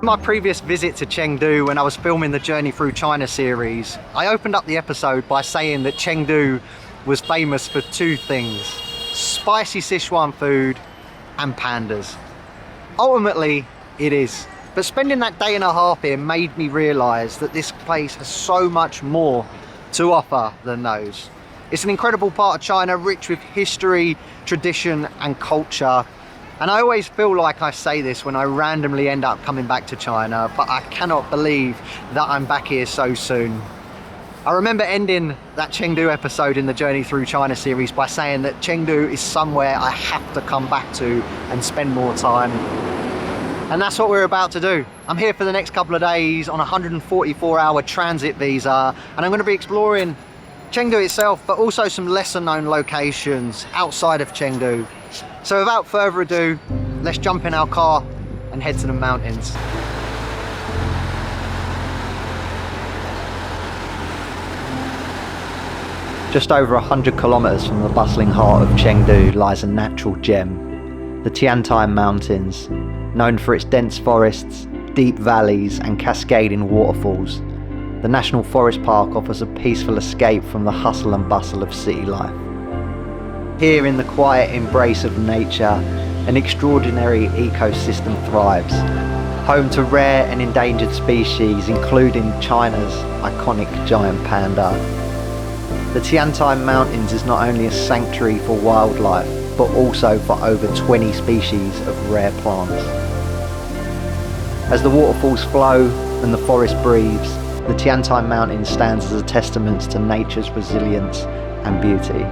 My previous visit to Chengdu, when I was filming the Journey Through China series, I opened up the episode by saying that Chengdu was famous for two things: spicy Sichuan food and pandas. Ultimately, it is. But spending that day and a half here made me realise that this place has so much more to offer than those. It's an incredible part of China, rich with history, tradition and culture. And I always feel like I say this when I randomly end up coming back to China, but I cannot believe that I'm back here so soon. I remember ending that Chengdu episode in the Journey Through China series by saying that Chengdu is somewhere I have to come back to and spend more time. And that's what we're about to do. I'm here for the next couple of days on a 144-hour transit visa, and I'm going to be exploring Chengdu itself, but also some lesser known locations outside of Chengdu. So without further ado, let's jump in our car and head to the mountains. Just over 100 kilometers from the bustling heart of Chengdu lies a natural gem, the Tiantai Mountains. Known for its dense forests, deep valleys and cascading waterfalls, the National Forest Park offers a peaceful escape from the hustle and bustle of city life. Here in the quiet embrace of nature, an extraordinary ecosystem thrives, home to rare and endangered species including China's iconic giant panda. The Tiantai Mountains is not only a sanctuary for wildlife, but also for over 20 species of rare plants. As the waterfalls flow and the forest breathes, the Tiantai Mountain stands as a testament to nature's resilience and beauty.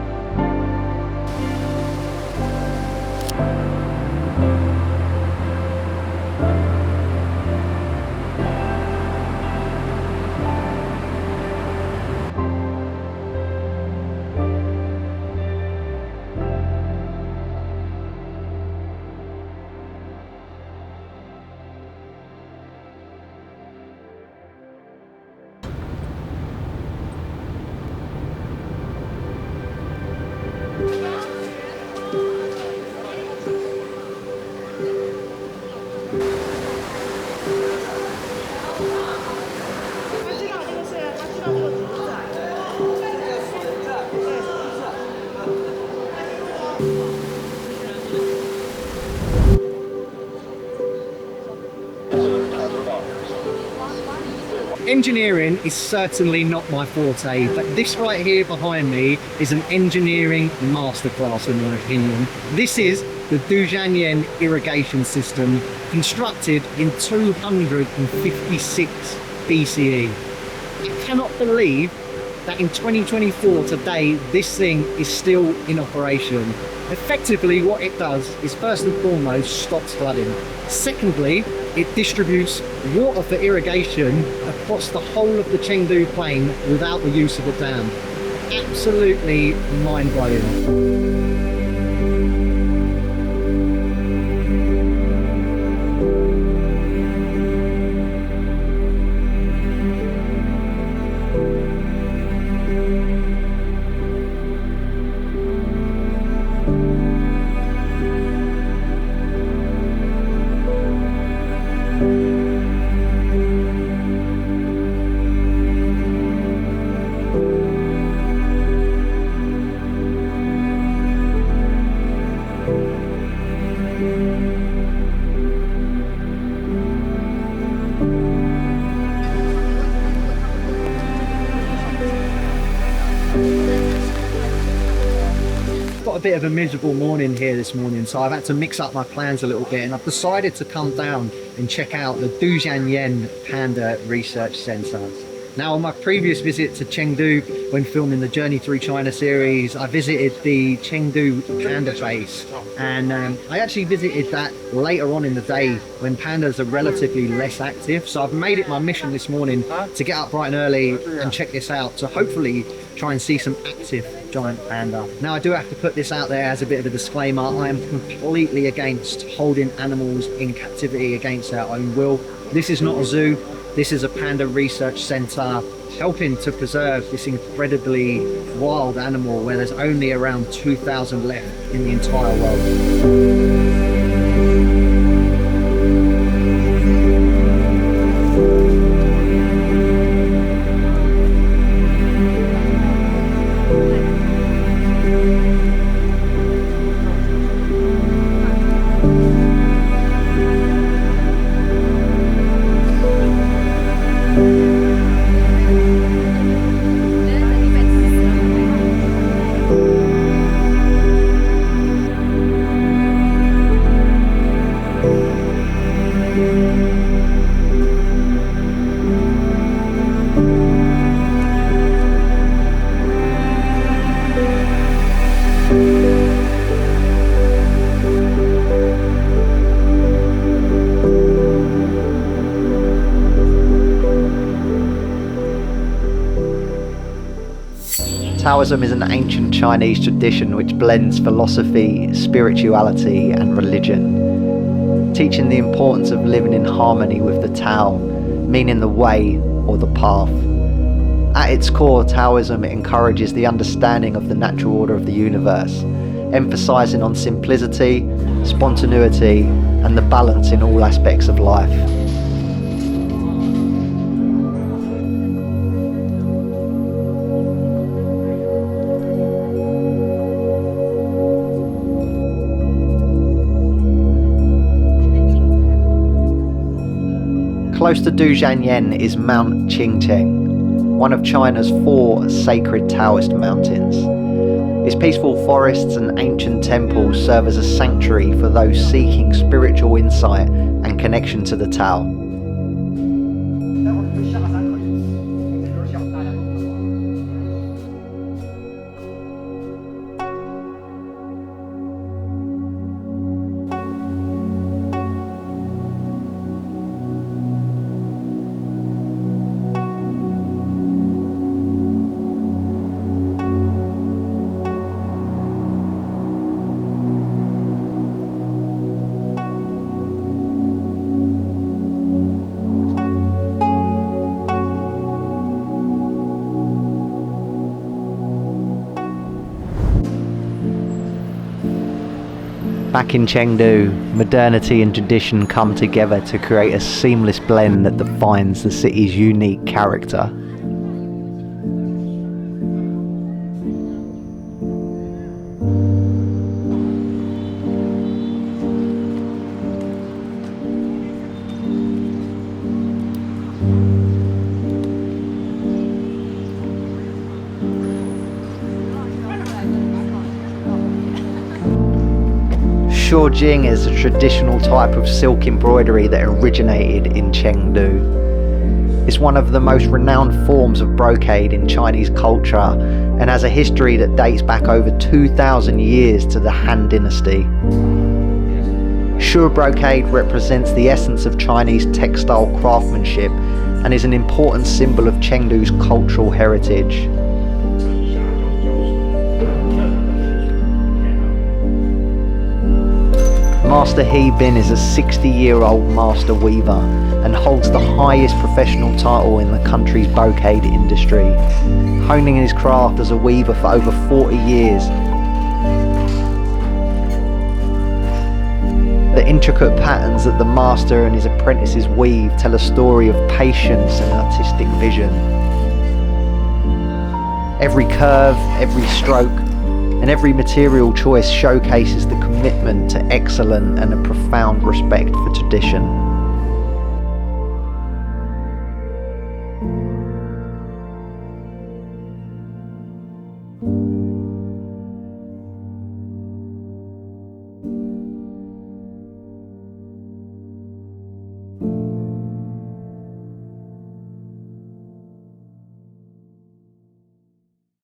Engineering is certainly not my forte, but this right here behind me is an engineering masterclass in my opinion. This is the Dujiangyan irrigation system, constructed in 256 BCE. I cannot believe that in 2024 today, this thing is still in operation. Effectively, what it does is first and foremost stops flooding. Secondly, it distributes water for irrigation across the whole of the Chengdu plain without the use of a dam. Absolutely mind-blowing. Got a bit of a miserable morning here this morning, so I've had to mix up my plans a little bit, and I've decided to come down and check out the Dujiangyan Panda Research Centre. Now, on my previous visit to Chengdu, when filming the Journey Through China series, I visited the Chengdu Panda base, and I actually visited that later on in the day when pandas are relatively less active. So I've made it my mission this morning to get up bright and early and check this out, to hopefully try and see some active giant panda. Now I do have to put this out there as a bit of a disclaimer. I am completely against holding animals in captivity against their own will. This is not a zoo. This is a panda research centre helping to preserve this incredibly wild animal where there's only around 2,000 left in the entire world. Taoism is an ancient Chinese tradition which blends philosophy, spirituality and religion, teaching the importance of living in harmony with the Tao, meaning the way or the path. At its core, Taoism encourages the understanding of the natural order of the universe, emphasizing on simplicity, spontaneity and the balance in all aspects of life. Close to Dujiangyan is Mount Qingcheng, one of China's 4 sacred Taoist mountains. Its peaceful forests and ancient temples serve as a sanctuary for those seeking spiritual insight and connection to the Tao. Back in Chengdu, modernity and tradition come together to create a seamless blend that defines the city's unique character. Shujing is a traditional type of silk embroidery that originated in Chengdu. It's one of the most renowned forms of brocade in Chinese culture and has a history that dates back over 2,000 years to the Han Dynasty. Shu Brocade represents the essence of Chinese textile craftsmanship and is an important symbol of Chengdu's cultural heritage. Master He Bin is a 60-year-old master weaver and holds the highest professional title in the country's brocade industry, honing his craft as a weaver for over 40 years. The intricate patterns that the master and his apprentices weave tell a story of patience and artistic vision. Every curve, every stroke, and every material choice showcases the commitment to excellence and a profound respect for tradition.